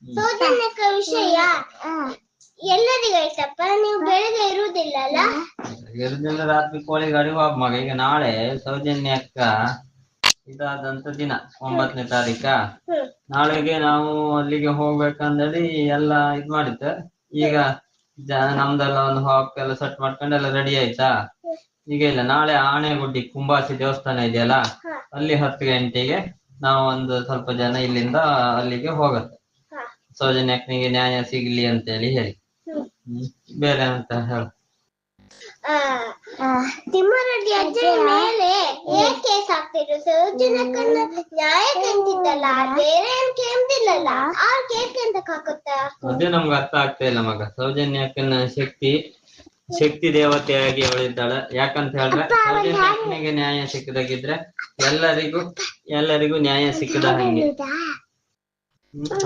ಸೌಜನ್ಯಕ ವಿಷಯ ಎಲ್ಲರಿಗೂ ಆಯ್ತಪ್ಪ, ನೀವು ಬೆಳಗ್ಗೆ ಇರುವುದಿಲ್ಲಲ್ಲ? ಇರುದಿಲ್ಲ, ರಾತ್ರಿ ಕೋಳಿ ಗಾಡಿ ಹೋಗ ಮಗ. ಈಗ ನಾಳೆ ಸೌಜನ್ಯಕ್ಕ ಇದಾದಂತ ದಿನ 9ನೇ ತಾರೀಕ. ನಾಳೆಗೆ ನಾವು ಅಲ್ಲಿಗೆ ಹೋಗ್ಬೇಕಂದೇಳಿ ಎಲ್ಲ ಇದ್ ಮಾಡಿತ್ತು. ಈಗ ನಮ್ದೆಲ್ಲ ಒಂದು ಹಾಪ್ ಎಲ್ಲ ಸೆಟ್ ಮಾಡ್ಕೊಂಡು ಎಲ್ಲ ರೆಡಿ ಆಯ್ತಾ. ಈಗ ಇಲ್ಲ, ನಾಳೆ ಆನೆಗುಡ್ಡಿ ಕುಂಬಾಸಿ ದೇವಸ್ಥಾನ ಇದೆಯಲ್ಲ, ಅಲ್ಲಿ 10 ಗಂಟೆಗೆ ನಾವು ಒಂದು ಸ್ವಲ್ಪ ಜನ ಇಲ್ಲಿಂದ ಅಲ್ಲಿಗೆ ಹೋಗತ್ತೆ. ಸೌಜನ್ಯಕ್ಕನಿಗೆ ನ್ಯಾಯ ಸಿಗ್ಲಿ ಅಂತೇಳಿ ಹೇಳಿ. ಬೇರೆ ಅಂತ ಹೇಳ. ತಿಮ್ಮರೆಡ್ಡಿ ಅಜ್ಜನ ಮೇಲೆ ಏನ್ ಕೇಸ್ ಹಾಕ್ತಿದ್ರು? ಸೌಜನ್ಯಕ್ಕನ್ನ ನ್ಯಾಯ ಕೇಳ್ತಿದ್ದಲ್ಲ, ಬೇರೆ ಏನ್ ಕೇಳ್ತಿಲ್ಲಲ್ಲ, ಆ ಕೇಸ್ ಎಂತಕ್ ಹಾಕುತ್ತಾ? ಅದೇ ನಮ್ಗೆ ಅರ್ಥ ಆಗ್ತಾ ಇಲ್ಲ ಮಗ. ಸೌಜನ್ಯಕ್ಕನ ಶಕ್ತಿ ದೇವತೆಯಾಗಿ ಅವಳಿದ್ದಾಳೆ. ಯಾಕಂತ ಹೇಳಿದ್ರೆ ಸೌಜನ್ಯಕ್ಕನಿಗೆ ನ್ಯಾಯ ಸಿಕ್ಕದಾಗಿದ್ರೆ ಎಲ್ಲರಿಗೂ ನ್ಯಾಯ ಸಿಕ್ಕದ ಹಂಗೆ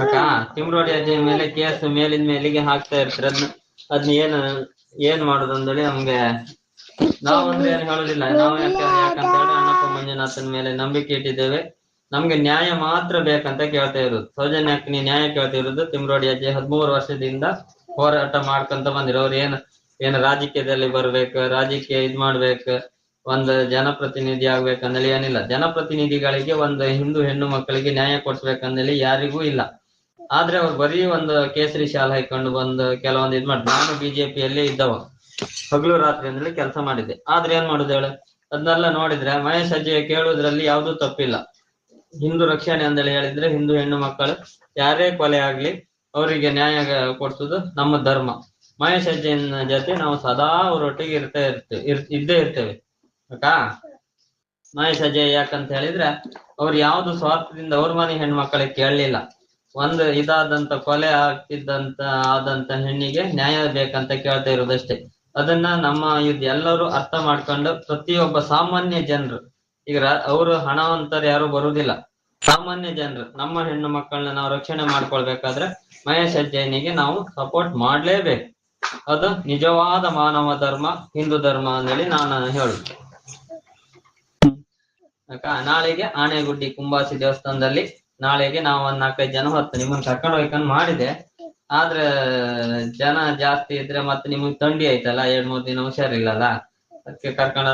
ಅಕ್ಕ. ತಿಮ್ರೋಡಿ ಅಜ್ಜಿ ಮೇಲೆ ಕೇಸ್ ಮೇಲಿನ ಮೇಲಿಗೆ ಹಾಕ್ತಾ ಇರ್ತಾರೆ. ಅದನ್ನ ಏನ್ ಮಾಡುದು ಅಂದೇಳಿ ನಮ್ಗೆ ನಾವೊಂದು ಏನ್ ಹೇಳುದಿಲ್ಲ. ನಾವು ಯಾಕಂತ ಹೇಳಿ ಅಣ್ಣಪ್ಪ ಮಂಜುನಾಥನ ಮೇಲೆ ನಂಬಿಕೆ ಇಟ್ಟಿದ್ದೇವೆ. ನಮ್ಗೆ ನ್ಯಾಯ ಮಾತ್ರ ಬೇಕಂತ ಕೇಳ್ತಾ ಇರೋದು. ಸೌಜನ್ಯಕ್ಕನಿ ನ್ಯಾಯ ಕೇಳ್ತಾ ಇರೋದು. ತಿಮ್ರೋಡಿ ಅಜ್ಜಿ 13 ವರ್ಷದಿಂದ ಹೋರಾಟ ಮಾಡ್ಕೊಂತ ಬಂದಿರೋ. ಅವ್ರು ಏನ್ ರಾಜಕೀಯದಲ್ಲಿ ಬರ್ಬೇಕು, ರಾಜಕೀಯ ಇದ್ ಮಾಡ್ಬೇಕು, ಒಂದು ಜನಪ್ರತಿನಿಧಿ ಆಗ್ಬೇಕಂದೇಳಿ ಏನಿಲ್ಲ. ಜನಪ್ರತಿನಿಧಿಗಳಿಗೆ ಒಂದು ಹಿಂದೂ ಹೆಣ್ಣು ಮಕ್ಕಳಿಗೆ ನ್ಯಾಯ ಕೊಡ್ಸ್ಬೇಕಂದೇಳಿ ಯಾರಿಗೂ ಇಲ್ಲ. ಆದ್ರೆ ಅವ್ರು ಬರೀ ಒಂದು ಕೇಸರಿ ಶಾಲೆ ಹಾಕೊಂಡು ಬಂದು ಕೆಲವೊಂದು ಇದ್ ಮಾಡ್ತಾರೆ. ನಾನು ಬಿಜೆಪಿಯಲ್ಲಿ ಇದ್ದವ, ಹಗಲು ರಾತ್ರಿ ಅಂದ್ರೆ ಕೆಲಸ ಮಾಡಿದ್ದೆ. ಆದ್ರೆ ಏನ್ ಮಾಡುದು ಹೇಳು? ಅದನ್ನೆಲ್ಲ ನೋಡಿದ್ರೆ ಮಹೇಶ್ ಅಜ್ಜಿ ಕೇಳುವುದ್ರಲ್ಲಿ ಯಾವ್ದೂ ತಪ್ಪಿಲ್ಲ. ಹಿಂದೂ ರಕ್ಷಣೆ ಅಂದೇಳಿ ಹೇಳಿದ್ರೆ ಹಿಂದೂ ಹೆಣ್ಣು ಮಕ್ಕಳು ಯಾರೇ ಕೊಲೆ ಆಗ್ಲಿ ಅವರಿಗೆ ನ್ಯಾಯ ಕೊಡ್ಸುದು ನಮ್ಮ ಧರ್ಮ. ಮಹೇಶ್ ಅಜ್ಜಿನ ಜೊತೆ ನಾವು ಸದಾ ಅವರೊಟ್ಟಿಗೆ ಇದ್ದೇ ಇರ್ತೇವೆ ಅಕ್ಕಾ. ಮಹೇಶ್ ಅಜ್ಜಿ ಯಾಕಂತ ಹೇಳಿದ್ರೆ ಅವ್ರು ಯಾವ್ದು ಸ್ವಾರ್ಥದಿಂದ ಅವ್ರ ಮನೆ ಹೆಣ್ಮಕ್ಳಿಗೆ ಕೇಳಲಿಲ್ಲ. ಒಂದು ಇದಾದಂತ ಕೊಲೆ ಆದಂತ ಹೆಣ್ಣಿಗೆ ನ್ಯಾಯ ಬೇಕಂತ ಕೇಳ್ತಾ ಇರೋದಷ್ಟೇ. ಅದನ್ನ ನಮ್ಮ ಎಲ್ಲರೂ ಅರ್ಥ ಮಾಡ್ಕೊಂಡು ಪ್ರತಿಯೊಬ್ಬ ಸಾಮಾನ್ಯ ಜನರು, ಈಗ ಅವರು ಹಣವಂತರು ಯಾರು ಬರುವುದಿಲ್ಲ, ಸಾಮಾನ್ಯ ಜನರು ನಮ್ಮ ಹೆಣ್ಣು ಮಕ್ಕಳನ್ನ ನಾವು ರಕ್ಷಣೆ ಮಾಡ್ಕೊಳ್ಬೇಕಾದ್ರೆ ಮಹೇಶ್ ಅಜ್ಜನಿಗೆ ನಾವು ಸಪೋರ್ಟ್ ಮಾಡ್ಲೇಬೇಕು. ಅದು ನಿಜವಾದ ಮಾನವ ಧರ್ಮ, ಹಿಂದೂ ಧರ್ಮ ಅಂತೇಳಿ ನಾನು ಹೇಳುದು ಅಕ್ಕ. ನಾಳೆಗೆ ಆನೆಗುಡ್ಡಿ ಕುಂಬಾಸಿ ದೇವಸ್ಥಾನದಲ್ಲಿ ನಾಳೆಗೆ ನಾವು 4-5 ಜನ ನಿಮ್ಮನ್ನ ಕರ್ಕೊಂಡು ಹೋಗ್ಕೊಂಡು ಮಾಡಿದೆ. ಆದ್ರೆ ಜನ ಜಾಸ್ತಿ ಇದ್ರೆ ಮತ್ತೆ ನಿಮಗ್ ಥಂಡಿ ಆಯ್ತಲ್ಲ, 2-3 ದಿನ ಹುಷಾರಿಲ್ಲಲ್ಲ, ಅದಕ್ಕೆ ಕರ್ಕೊಂಡ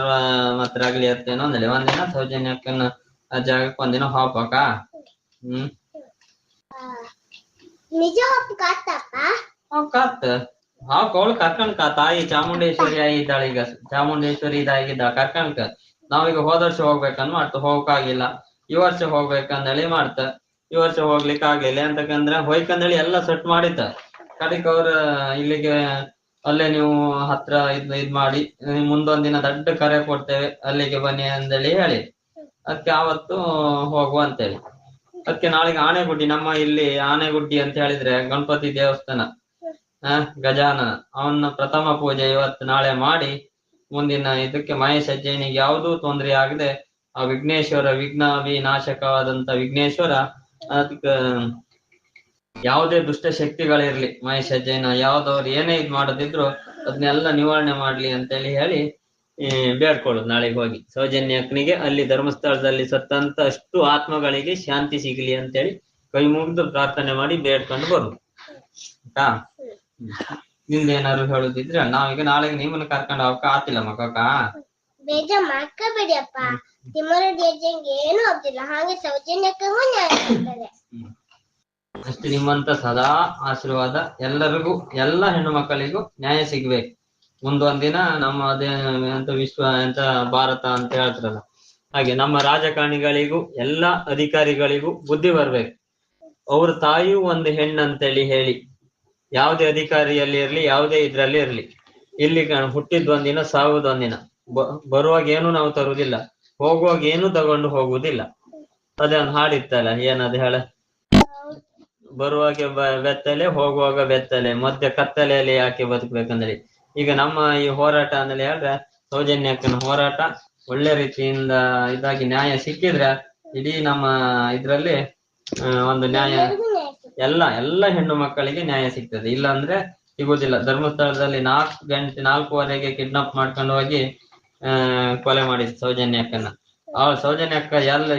ಮತ್ತೆ ರಗಲಿ ಇರ್ತೇನೋ ಅಂದೇಳಿ ಒಂದಿನ ಸೌಜನ್ಯಕ್ಕನ್ನ ಆ ಜಾಗಕ್ಕೆ ಒಂದಿನ ಹಾಪಕ್ಕ. ನಿಜ ಕಾತಪ್ಪ ಅವಳು ಕರ್ಕಂಡ್ಕ ತಾಯಿ ಚಾಮುಂಡೇಶ್ವರಿ ಆಗಿದ್ದಾಳೆ. ಈಗ ಚಾಮುಂಡೇಶ್ವರಿ ಇದಾಗಿದ್ದ ಕರ್ಕಂಡ್ಕ ನಾವೀಗ ಹೋದ ವರ್ಷ ಹೋಗ್ಬೇಕಂದ್ ಮಾಡ್ತು, ಹೋಗಕ್ಕಾಗಿಲ್ಲ. ಈ ವರ್ಷ ಹೋಗ್ಬೇಕಂದೇಳಿ ಮಾಡ್ತ. ಈ ವರ್ಷ ಹೋಗ್ಲಿಕ್ಕೆ ಆಗ್ಲಿಲ್ಲ ಅಂತಕಂದ್ರೆ ಹೋಯ್ಕಂದೇಳಿ ಎಲ್ಲ ಸೆಟ್ ಮಾಡಿತ್ತ. ಕಡಿಕ್ ಅವ್ರ ಇಲ್ಲಿಗೆ ಅಲ್ಲೇ ನೀವು ಹತ್ರ ಇದ್ ಮಾಡಿ ಮುಂದೊಂದ್ ದಿನ ದೊಡ್ಡ ಕರೆ ಕೊಡ್ತೇವೆ ಅಲ್ಲಿಗೆ ಬನ್ನಿ ಅಂದೇಳಿ ಹೇಳಿ, ಅದಕ್ಕೆ ಆವತ್ತು ಹೋಗುವ ಅಂತೇಳಿ. ಅದಕ್ಕೆ ನಾಳೆಗೆ ಆನೆಗುಡ್ಡಿ, ನಮ್ಮ ಇಲ್ಲಿ ಆನೆಗುಡ್ಡಿ ಅಂತ ಹೇಳಿದ್ರೆ ಗಣಪತಿ ದೇವಸ್ಥಾನ, ಗಜಾನನ ಅವನ ಪ್ರಥಮ ಪೂಜೆ ಇವತ್ತು ನಾಳೆ ಮಾಡಿ ಮುಂದಿನ ಇದಕ್ಕೆ ಮಹೇಶ್ ಅಜ್ಜನಿಗೆ ಯಾವುದೂ ತೊಂದರೆ ಆಗದೆ ಆ ವಿಘ್ನೇಶ್ವರ, ವಿಘ್ನ ವಿನಾಶಕವಾದಂತ ವಿಘ್ನೇಶ್ವರ, ಅದಕ್ಕೆ ಯಾವುದೇ ದುಷ್ಟ ಶಕ್ತಿಗಳಿರ್ಲಿ ಮಹೇಶ್ ಅಜ್ಜನ ಯಾವ್ದವ್ರು ಏನೇ ಇದ್ ಮಾಡೋದಿದ್ರು ಅದನ್ನೆಲ್ಲ ನಿವಾರಣೆ ಮಾಡ್ಲಿ ಅಂತೇಳಿ ಹೇಳಿ ಬೇಡ್ಕೊಳ್ಳುದು. ನಾಳೆಗೆ ಹೋಗಿ ಸೌಜನ್ಯಕ್ಕನಿಗೆ ಅಲ್ಲಿ ಧರ್ಮಸ್ಥಳದಲ್ಲಿ ಸತ್ತಂತ ಅಷ್ಟು ಆತ್ಮಗಳಿಗೆ ಶಾಂತಿ ಸಿಗ್ಲಿ ಅಂತೇಳಿ ಕೈ ಮುಗಿದು ಪ್ರಾರ್ಥನೆ ಮಾಡಿ ಬೇಡ್ಕೊಂಡು ಬರುದು ಆಯ್ತಾ. ನಿಮ್ದೇನಾದ್ರು ಹೇಳುದಿದ್ರೆ ನಾವೀಗ ನಾಳೆಗೆ ನಿಮ್ಮನ್ನ ಕರ್ಕೊಂಡು ಹೋಗಕ್ ಆತಿಲ್ಲ ಮಕ್ಕಕ್ಕ. ಬೇಜಾರ್ ಮಾಡ್ಕೋಬೇಡಿಯಪ್ಪ, ತಿಮ್ಮರೆಡ್ಡಿ ಅಜ್ಜಂಗೆ ಏನು ಆಗ್ತಿಲ್ಲ, ಹಾಗೆ ಸೌಜನ್ಯಕ್ಕೂ ನ್ಯಾಯ ಸಿಗ್ತದೆ ಅಷ್ಟು. ನಿಮ್ಮಂತ ಸದಾ ಆಶೀರ್ವಾದ ಎಲ್ಲರಿಗೂ, ಎಲ್ಲ ಹೆಣ್ಣು ಮಕ್ಕಳಿಗೂ ನ್ಯಾಯ ಸಿಗ್ಬೇಕು. ಮುಂದೊಂದ್ ದಿನ ನಮ್ಮ ಅದೇ ಎಂತ ವಿಶ್ವ ಎಂತ ಭಾರತ ಅಂತ ಹೇಳ್ತಾರಲ್ಲ ಹಾಗೆ ನಮ್ಮ ರಾಜಕಾರಣಿಗಳಿಗೂ ಎಲ್ಲಾ ಅಧಿಕಾರಿಗಳಿಗೂ ಬುದ್ಧಿ ಬರ್ಬೇಕು. ಅವ್ರ ತಾಯಿಯೂ ಒಂದು ಹೆಣ್ಣಂತೇಳಿ ಹೇಳಿ ಯಾವುದೇ ಅಧಿಕಾರಿಯಲ್ಲಿ ಇರ್ಲಿ, ಯಾವುದೇ ಇದ್ರಲ್ಲಿ ಇರ್ಲಿ, ಇಲ್ಲಿ ಹುಟ್ಟಿದ್ ಒಂದಿನ ಸಾವುದ್ ಒಂದಿನ. ಬರುವಾಗ ಏನು ನಾವು ತರುವುದಿಲ್ಲ, ಹೋಗುವಾಗ ಏನು ತಗೊಂಡು ಹೋಗುವುದಿಲ್ಲ. ಅದೇ ಒಂದು ಹಾಡಿತ್ತಲ್ಲ, ಏನದು ಹೇಳ, ಬರುವಾಗ ಬೆತ್ತಲೆ ಹೋಗುವಾಗ ಬೆತ್ತಲೆ, ಮಧ್ಯ ಕತ್ತಲೆಯಲ್ಲಿ ಯಾಕೆ ಬದುಕ್ಬೇಕಂದೇಳಿ. ಈಗ ನಮ್ಮ ಈ ಹೋರಾಟ ಅಂದೇಳಿ ಹೇಳ್ರೆ ಸೌಜನ್ಯಕ್ಕನ ಹೋರಾಟ ಒಳ್ಳೆ ರೀತಿಯಿಂದ ಇದಾಗಿ ನ್ಯಾಯ ಸಿಕ್ಕಿದ್ರೆ ಇಡೀ ನಮ್ಮ ಇದ್ರಲ್ಲಿ ಒಂದು ನ್ಯಾಯ ಎಲ್ಲ ಹೆಣ್ಣು ಮಕ್ಕಳಿಗೆ ನ್ಯಾಯ ಸಿಗ್ತದೆ. ಇಲ್ಲ ಅಂದ್ರೆ ಸಿಗುದಿಲ್ಲ. ಧರ್ಮಸ್ಥಳದಲ್ಲಿ 4:30 ಕಿಡ್ನಾಪ್ ಮಾಡ್ಕೊಂಡು ಹೋಗಿ ಕೊಲೆ ಮಾಡಿದ್ ಸೌಜನ್ಯಕ್ಕನ. ಸೌಜನ್ಯಕ್ಕ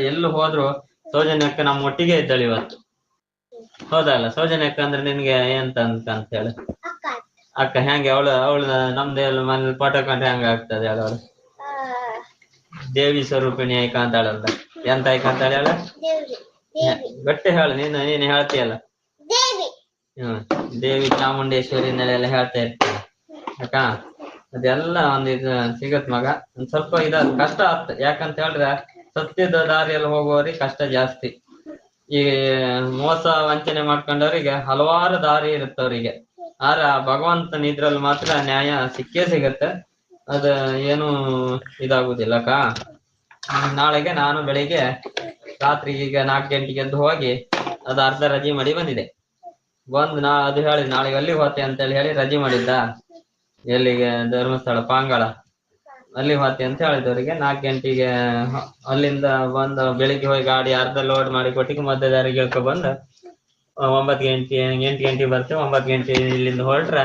ಎಲ್ಲ ಹೋದ್ರು ಸೌಜನ್ಯಕ್ಕ ನಮ್ಮ ಒಟ್ಟಿಗೆ ಇದ್ದಾಳೆ ಇವತ್ತು. ಹೌದಲ್ಲ? ಸೌಜನ್ಯ ಅಕ್ಕ ಅಂದ್ರೆ ನಿನ್ಗೆ ಎಂತ ಅಂತ ಹೇಳು? ಅಕ್ಕ ಅಕ್ಕ ಹೆಂಗೆ? ಅವಳು ನಮ್ದು ಮನೇಲಿ ಫೋಟೋ ಕಂಡ್ರೆ ಹೆಂಗ ಆಗ್ತದೆ ಅವಳು? ದೇವಿ ಸ್ವರೂಪಿಣಿ ಆಯ್ಕ ಅಂತಾಳಲ್ಲ, ಎಂತ ಆಯ್ಕ ಅಂತಾಳೆ ಹೇಳ? ಗಟ್ಟಿ ಹೇಳು, ನೀನು ಹೇಳ್ತೀಯಲ್ಲ. ಹ್ಮ್, ದೇವಿ ಚಾಮುಂಡೇಶ್ವರಿ ಎಲ್ಲ ಹೇಳ್ತಾ ಇರ್ತೀಯ ಅಕ್ಕ. ಅದೆಲ್ಲ ಒಂದ್ ಇದು ಸಿಗತ್ ಮಗ. ಒಂದ್ ಸ್ವಲ್ಪ ಕಷ್ಟ ಆಗ್ತ. ಯಾಕಂತ ಹೇಳಿದ್ರೆ ಸತ್ಯದ ದಾರಿಯಲ್ಲಿ ಹೋಗುವವ್ರಿಗೆ ಕಷ್ಟ ಜಾಸ್ತಿ. ಈ ಮೋಸ ವಂಚನೆ ಮಾಡ್ಕೊಂಡವ್ರಿಗೆ ಹಲವಾರು ದಾರಿ ಇರುತ್ತವ್ರಿಗೆ. ಆದ್ರೆ ಆ ಭಗವಂತನ ಇದ್ರಲ್ಲಿ ಮಾತ್ರ ನ್ಯಾಯ ಸಿಕ್ಕೇ ಸಿಗತ್ತೆ. ಅದ ಏನು ಇದಾಗುದಿಲ್ಲಕ್ಕ. ನಾಳೆಗೆ ನಾನು ಬೆಳಿಗ್ಗೆ ರಾತ್ರಿ ಈಗ 4 ಗಂಟೆಗೆ ಎದ್ದು ಹೋಗಿ ಅದು ಅರ್ಧ ರಜೆ ಮಾಡಿ ಬಂದಿದೆ. ಬಂದು ಅದು ಹೇಳಿ ನಾಳೆಗೆ ಅಲ್ಲಿಗೆ ಹೋತೆ ಅಂತ ಹೇಳಿ ರಜೆ ಮಾಡಿದ್ದ. ಎಲ್ಲಿಗೆ? ಧರ್ಮಸ್ಥಳ ಪಾಂಗಳ ಅಲ್ಲಿ ಹೋತೆ ಅಂತ ಹೇಳಿದವರಿಗೆ 4 ಗಂಟೆಗೆ ಅಲ್ಲಿಂದ ಬಂದು ಬೆಳಿಗ್ಗೆ ಹೋಗಿ ಗಾಡಿ ಅರ್ಧ ಲೋಡ್ ಮಾಡಿ ಕೊಟ್ಟಿಗೆ ಮಧ್ಯ ದಾರಿಗೆ ಇಳ್ಕೊ ಬಂದು 8 ಗಂಟೆಗೆ ಬರ್ತೇವೆ. 9 ಗಂಟೆ ಇಲ್ಲಿಂದ ಹೊರಟ್ರೆ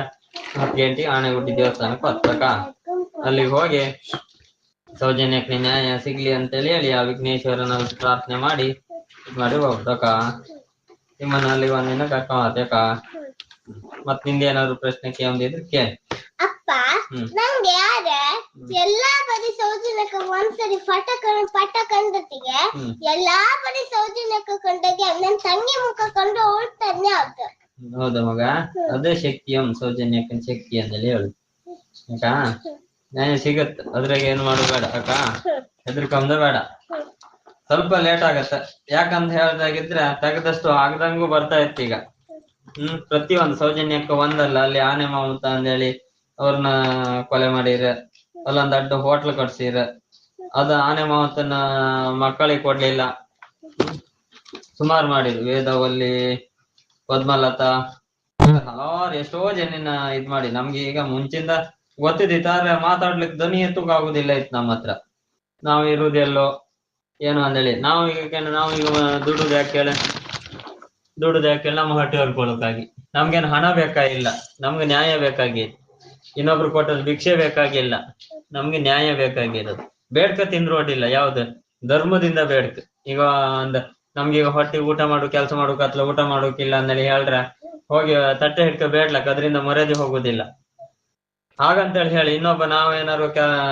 10 ಗಂಟೆಗೆ ಆನೆಗುಡ್ಡಿ ದೇವಸ್ಥಾನಕ್ಕೆ ಹೊತ್ತಕ. ಅಲ್ಲಿಗೆ ಹೋಗಿ ಸೌಜನ್ಯಕ್ಕೆ ನ್ಯಾಯ ಸಿಗ್ಲಿ ಅಂತೇಳಿ ಹೇಳಿ ಆ ವಿಘ್ನೇಶ್ವರನ ಪ್ರಾರ್ಥನೆ ಮಾಡಿ ಹೋಗ್ಬೇಕ. ನಿಮ್ಮನ್ನ ಅಲ್ಲಿ ಒಂದಿನ ಕರ್ಕೊಂಡಕ್ಕ. ಮತ್ ನಿಂದೇನಾದ್ರು ಪ್ರಶ್ನೆ ಕೇಳಿದ್ರೆ ಕೇಳಿ. ಅಪ್ಪ, ನಂಗೆ ಎಲ್ಲಾ ಬರೀ ಸೌಜನ್ಯಕ್ಕ ಒಂದ್ಸರಿ ಪಟ ಕಂಡತಿಗೆ ಎಲ್ಲಾ ಬರೀ ಸೌಜನ್ಯಕ್ಕ ಕಂಡಾಗ ನನ್ ತಂಗಿ ಮುಖ ಕಂಡು ಓಡ್ತಾನೆ ಆಗ. ಹೌದಾ ಮಗ? ಅದೇ ಶಕ್ತಿಯಂ ಸೌಜನ್ಯಕ್ಕನ ಶಕ್ತಿ ಅಂತೇಳಿ ಹೇಳು ಅಕ್ಕ. ನ್ಯಾಯ ಸಿಗತ್ತ, ಅದ್ರಾಗ ಏನು ಮಾಡಬೇಡ ಅಕ್ಕ. ಹೆದರ್ಕೊಂಡ ಬೇಡ. ಸ್ವಲ್ಪ ಲೇಟ್ ಆಗತ್ತ. ಯಾಕಂತ ಹೇಳ್ದಾಗಿದ್ರೆ ತೆಗೆದಷ್ಟು ಆಗದಂಗೂ ಬರ್ತಾ ಇತ್ತು ಈಗ. ಪ್ರತಿಯೊಂದು ಸೌಜನ್ಯಕ್ಕ ಒಂದಲ್ಲ, ಅಲ್ಲಿ ಆನೆ ಮಾವುತ ಅಂದೇಳಿ ಅವ್ರನ್ನ ಕೊಲೆ ಮಾಡಿರ. ಅಲ್ಲೊಂದ್ ದೊಡ್ಡ ಹೋಟ್ಲ್ ಕಟ್ಸಿರ. ಅದ ಆನೆ ಮಾವುತನ ಮಕ್ಕಳಿಗೆ ಕೊಡ್ಲಿಲ್ಲ. ಸುಮಾರು ಮಾಡಿದ್ರು. ವೇದವಲ್ಲಿ, ಪದ್ಮಲತಾ, ಹಲವಾರು ಎಷ್ಟೋ ಜನ ಇದ್ ಮಾಡಿ. ನಮ್ಗೆ ಈಗ ಮುಂಚಿಂದ ಗೊತ್ತಿದ್ದಿತ್ತಾದ್ರೆ ಮಾತಾಡ್ಲಿಕ್ಕೆ ಧ್ವನಿ ಎತ್ತುಕಾಗುದಿಲ್ಲ ಇತ್ತು ನಮ್ಮ ಹತ್ರ. ನಾವು ಇರುವುದೆಲ್ಲೋ ಏನು ಅಂದೇಳಿ ನಾವೀಗ ದುಡ್ಡುದು ಯಾಕೆ ನಮ್ಮ ಹೊಟ್ಟೆ ಹೊರ್ಕೊಳಕ್ಕಾಗಿ. ನಮ್ಗೇನು ಹಣ ಬೇಕಾಗಿಲ್ಲ, ನಮ್ಗೆ ನ್ಯಾಯ ಬೇಕಾಗಿ. ಇನ್ನೊಬ್ರು ಕೊಟ್ಟದ್ ಭಿಕ್ಷೆ ಬೇಕಾಗಿಲ್ಲ, ನಮ್ಗೆ ನ್ಯಾಯ ಬೇಕಾಗಿರೋದು. ಬೇಡ್ಕ ತಿಂದ್ರು ಅಡ್ಡಿಲ್ಲ, ಯಾವ್ದು? ಧರ್ಮದಿಂದ ಬೇಡ್ಕ. ಈಗ ನಮ್ಗೀಗ ಹೊಟ್ಟೆ ಊಟ ಮಾಡು, ಕೆಲಸ ಮಾಡು, ಕತ್ಲ ಊಟ ಮಾಡೋಕಿಲ್ಲ ಅಂದೇಳಿ ಹೇಳ್ರೆ ಹೋಗಿ ತಟ್ಟೆ ಹಿಡ್ಕ ಬೇಡ್ಲಕ್, ಅದರಿಂದ ಮರ್ಯಾದೆ ಹೋಗುದಿಲ್ಲ. ಹಾಗಂತೇಳಿ ಹೇಳಿ ಇನ್ನೊಬ್ಬ ನಾವೇನಾರು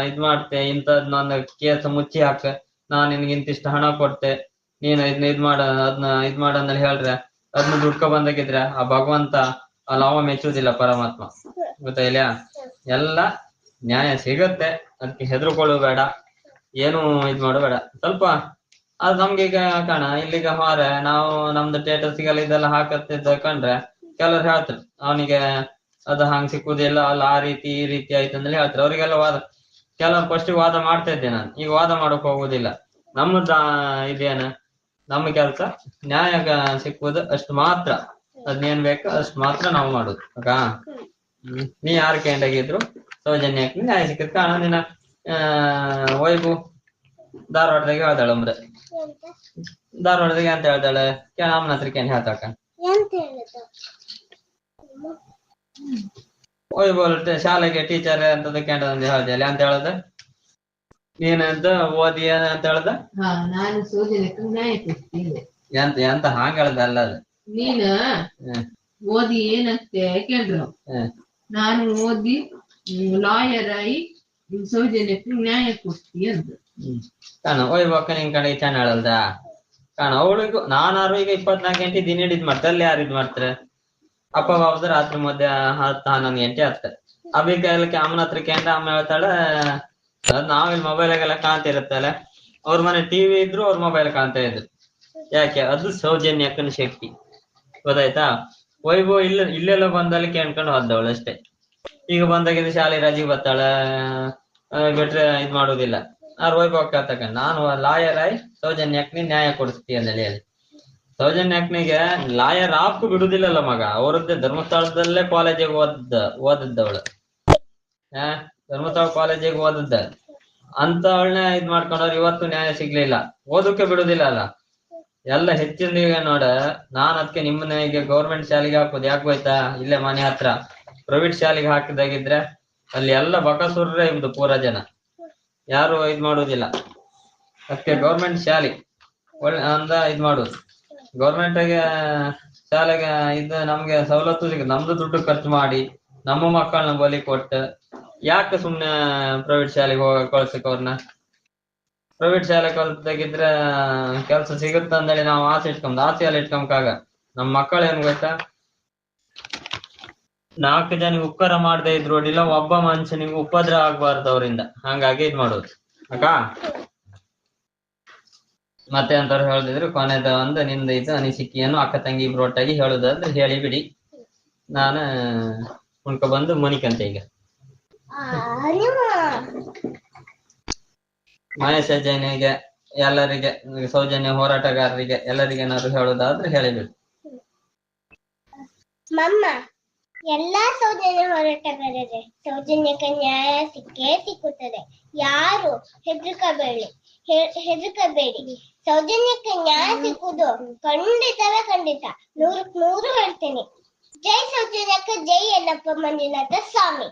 ಇದ್ ಮಾಡ್ತೆ, ಇಂಥದ್ ನನ್ನ ಕೇಸ್ ಮುಚ್ಚಿ ಹಾಕ, ನಾನ್ ನಿನ್ಗೆ ಇಂತಿಷ್ಟು ಹಣ ಕೊಡ್ತೆ, ನೀನ್ ಇದ್ ಮಾಡ, ಅದನ್ನ ಇದ್ ಮಾಡ ಅಂದೇಳಿ ಹೇಳ್ರೆ ಅದನ್ನ ದುಡ್ಕೊ ಬಂದಾಗಿದ್ರೆ ಆ ಭಗವಂತ ಅವ ಮೆಚ್ಚುವುದಿಲ್ಲ, ಪರಮಾತ್ಮ. ಗೊತ್ತಾಯಿಲ್ಲ? ಎಲ್ಲ ನ್ಯಾಯ ಸಿಗತ್ತೆ. ಅದಕ್ಕೆ ಹೆದರ್ಕೊಳ್ಳಬೇಡ, ಏನು ಇದ್ ಮಾಡಬೇಡ. ಸ್ವಲ್ಪ ಅದು ನಮ್ಗೆ ಈಗ ಕಾಣ ಇಲ್ಲಿಗ ಹೊರ ನಾವು ನಮ್ದು ಸ್ಟೇಟಸ್ಗೆಲ್ಲ ಇದೆಲ್ಲ ಹಾಕತ್ತಿದ್ದ ಕಂಡ್ರೆ ಕೆಲವ್ರು ಹೇಳ್ತಾರೆ ಅವನಿಗೆ ಅದು ಹಂಗ್ ಸಿಕ್ಕುದಿಲ್ಲ, ಅಲ್ಲ ಆ ರೀತಿ ಈ ರೀತಿ ಆಯ್ತು ಅಂದೇಳಿ ಹೇಳ್ತಾರೆ. ಅವ್ರಿಗೆಲ್ಲ ಕೆಲವ್ರು ಫಸ್ಟಿಗೆ ವಾದ ಮಾಡ್ತಾ ಇದ್ದೆ ನಾನು. ಈಗ ವಾದ ಮಾಡಕ್ ಹೋಗುದಿಲ್ಲ. ನಮ್ಮದ ಇದೇನ, ನಮ್ಮ ಕೆಲ್ಸ ನ್ಯಾಯ ಸಿಕ್ಕುವುದು ಅಷ್ಟು ಮಾತ್ರ. ಅದ್ನೇನ್ ಬೇಕು ಅಷ್ಟು ಮಾತ್ರ ನಾವು ಮಾಡುದು ಅಕ್ಕ. ನೀ ಯಾರು ಕೇಂಡಾಗಿದ್ರು ಸೌಜನ್ಯಕ್ಕೆ ನ್ಯಾಯ ಸಿಕ್ಕದ ಕಾರಣ ನಿನ್ನ ವೈಬು ಧಾರವಾಡದಾಗ ಹೇಳ್ದಾಳ. ಧಾರವಾಡದಾಗ ಅಂತ ಹೇಳ್ದಾಳೆ, ಅಮ್ಮನ ಹತ್ರಕ್ಕೆ ಏನ್ ಹೇಳ್ತಾಕ? ವೈಬಲ್ ಶಾಲೆಗೆ ಟೀಚರ್ ಅಂತದ ಕೇಂದ್ರ ಹೇಳ್ದೆ ಅಂತ ಹೇಳದ. ನೀನಂತ ಓದಿ ಅಂತ ಹೇಳ್ದ? ನಾನು ಸೌಜನ್ಯಕ್ಕೆ ನ್ಯಾಯ ಕೊಡ್ತೀನಿ ಎಂತ ಹಾಂಗ ಹೇಳ್ದ ಅಲ್ಲ ಅದು. ನೀನ ಓದಿ ಏನಂತೆ ಕೇಳಿದ್ರು. ನಾನು ಓದಿ ಲಾಯರ್ ಆಗಿ ಸೌಜನ್ಯಕ್ಕೆ ನ್ಯಾಯ ಕೊಡ್ತೀನಿ ಅಂತ. ಕಾಣ ಒಯ್ಬಕ್ಕ ನಿನ್ ಕಡೆ ಚೆನ್ನಾಗ್ ಹೇಳಲ್ದ ಕಾಣ. ಅವಳಿಗೂ ನಾನಾರು ಈಗ 24 ಗಂಟೆ ದಿನ ಇದ್ ಮಾಡ್ತಾರೆ. ಅಲ್ಲಿ ಯಾರು ಇದ್ ಮಾಡ್ತಾರೆ? ಅಪ್ಪ ಬಾಬದ ರಾತ್ರಿ ಮಧ್ಯ 10-11 ಗಂಟೆ ಆಗ್ತದೆ. ಅಭಿಕಾಯಕ್ಕೆ ಅಮ್ಮನ ಹತ್ರ ಕೇಂದ್ರ ಅಮ್ಮ ಹೇಳ್ತಾಳೆ, ನಾವಿಲ್ಲಿ ಮೊಬೈಲಾಗೆಲ್ಲ ಕಾಣ್ತಿರುತ್ತಲ್ಲ, ಅವ್ರ ಮನೆ ಟಿವಿ ಇದ್ರು ಅವ್ರ ಮೊಬೈಲ್ ಕಾಣ್ತಾ ಇದ್ರು. ಯಾಕೆ? ಅದು ಸೌಜನ್ಯಕ್ಕನ ಶಕ್ತಿ. ಗೊತ್ತಾಯ್ತಾ? ವೈಭವ ಇಲ್ಲೆಲ್ಲ ಬಂದಲ್ಲಿ ಕೇಳ್ಕೊಂಡು ಹೋದವಳು ಅಷ್ಟೇ. ಈಗ ಬಂದಾಗಿದ್ದು ಶಾಲೆ ರಜೆ ಬರ್ತಾಳ, ಬಿಟ್ರೆ ಇದ್ ಮಾಡುದಿಲ್ಲ. ವೈಭವ ಕೇಳ್ತಕ್ಕ, ನಾನು ಲಾಯರ್ ಆಗಿ ಸೌಜನ್ಯಕ್ಕನಿ ನ್ಯಾಯ ಕೊಡಿಸ್ತಿ ಅಂದೇಳಿ ಹೇಳಿ. ಸೌಜನ್ಯಕ್ಕನಿಗೆ ಲಾಯರ್ ಆಪ್ಕು ಬಿಡುದಿಲ್ಲಲ್ಲ ಮಗ. ಅವರದ್ದೇ ಧರ್ಮಸ್ಥಳದಲ್ಲೇ ಕಾಲೇಜಿಗೆ ಓದಿದ್ದವಳು. ಧರ್ಮಸ್ಥಳ ಕಾಲೇಜಿಗೆ ಓದಿದ್ದ ಅಂತವಳನ್ನ ಇದ್ ಮಾಡ್ಕೊಂಡವ್ರು ಇವತ್ತು ನ್ಯಾಯ ಸಿಗ್ಲಿಲ್ಲ. ಓದಕ್ಕೆ ಬಿಡುದಿಲ್ಲ ಅಲ್ಲ. ಎಲ್ಲ ಹೆಚ್ಚಿನ ಈಗ ನೋಡ, ನಾನ್ ಅದಕ್ಕೆ ನಿಮ್ಮನ್ನ ಈಗ ಗೌರ್ಮೆಂಟ್ ಶಾಲೆಗೆ ಹಾಕೋದು ಯಾಕೆ ಹೋಯ್ತಾ? ಇಲ್ಲೇ ಮನೆ ಹತ್ರ ಪ್ರೈವೇಟ್ ಶಾಲೆಗೆ ಹಾಕಿದಾಗಿದ್ರೆ ಅಲ್ಲಿ ಎಲ್ಲ ಬಕಸೂರ್ರೆ ಇವ್ದು ಪೂರ ಜನ, ಯಾರು ಇದ್ ಮಾಡುದಿಲ್ಲ. ಅದಕ್ಕೆ ಗೌರ್ಮೆಂಟ್ ಶಾಲೆ ಒಳ್ಳೆ ಇದ್ ಮಾಡುದು. ಗೌರ್ಮೆಂಟ್ಗೆ ಶಾಲೆಗೆ ಇದು ನಮ್ಗೆ ಸವಲತ್ತು ಸಿಗುತ್ತೆ, ನಮ್ದು ದುಡ್ಡು ಖರ್ಚು ಮಾಡಿ ನಮ್ಮ ಮಕ್ಕಳನ್ನ ಬಲಿ ಕೊಟ್ಟು ಯಾಕೆ ಸುಮ್ನೆ ಪ್ರೈವೇಟ್ ಶಾಲೆಗೆ ಕಳ್ಸಕ್ ಅವ್ರನ್ನ? ಪ್ರೈವೇಟ್ ಶಾಲೆ ಕಲ್ತಾಗಿದ್ರೆ ಕೆಲ್ಸ ಸಿಗುತ್ತೆ ಅಂದೇಳಿ ನಾವು ಆಸೆ ಎಲ್ಲ ಇಟ್ಕೊಂಬಾಗ ನಮ್ ಮಕ್ಕಳು ಏನ್ ಗೊತ್ತಾ, 4 ಜನ ಉಪಕಾರ ಮಾಡದೇ ಇದ್ರು ಇಲ್ಲ ಒಬ್ಬ ಮನುಷ್ಯನಿಗೆ ಉಪದ್ರ ಆಗ್ಬಾರ್ದು ಅವರಿಂದ, ಹಂಗಾಗಿ ಇದ್ ಮಾಡೋದು ಅಕ್ಕ. ಮತ್ತೆ ಅಂತವ್ರು ಹೇಳ್ತಿದ್ರು ಕೊನೆದ ಒಂದು ನಿಂದ ಇದು ಅನಿಸಿಕೆಯನ್ನು ಅಕ್ಕ ತಂಗಿ ಇಬ್ರು ಒಟ್ಟಾಗಿ ಹೇಳುದಾದ್ರೆ ಹೇಳಿಬಿಡಿ, ನಾನು ಉಣ್ಕೊ ಬಂದು ಮುನಿಕಂತೆ ಈಗ. ಮಹೇಶ್ ಅಜ್ಜನಿಗೆ ಎಲ್ಲರಿಗೆ ಸೌಜನ್ಯ ಹೋರಾಟಗಾರರಿಗೆ ಎಲ್ಲರಿಗೆ ಏನಾದ್ರು ಹೇಳುದಾದ್ರೆ ಹೇಳಿಬಿಡಿ. ಮಮ್ಮ ಎಲ್ಲಾ ಸೌಜನ್ಯ ಹೋರಾಟಗಾರರೇ, ಸೌಜನ್ಯಕ್ಕೆ ನ್ಯಾಯ ಸಿಕ್ಕೇ ಸಿಕ್ಕುತ್ತದೆ, ಯಾರು ಹೆದರ್ಕಬೇಡಿ. ಸೌಜನ್ಯಕ್ಕೆ ನ್ಯಾಯ ಸಿಕ್ಕುವುದು ಖಂಡಿತವೇ ಖಂಡಿತ, 100ಕ್ಕೆ 100 ಹೇಳ್ತೀನಿ. ಜೈ ಸೌಜನ್ಯಕ್ಕೆ, ಜೈ ಯಲ್ಲಪ್ಪ ಮಂಜುನಾಥ ಸ್ವಾಮಿ.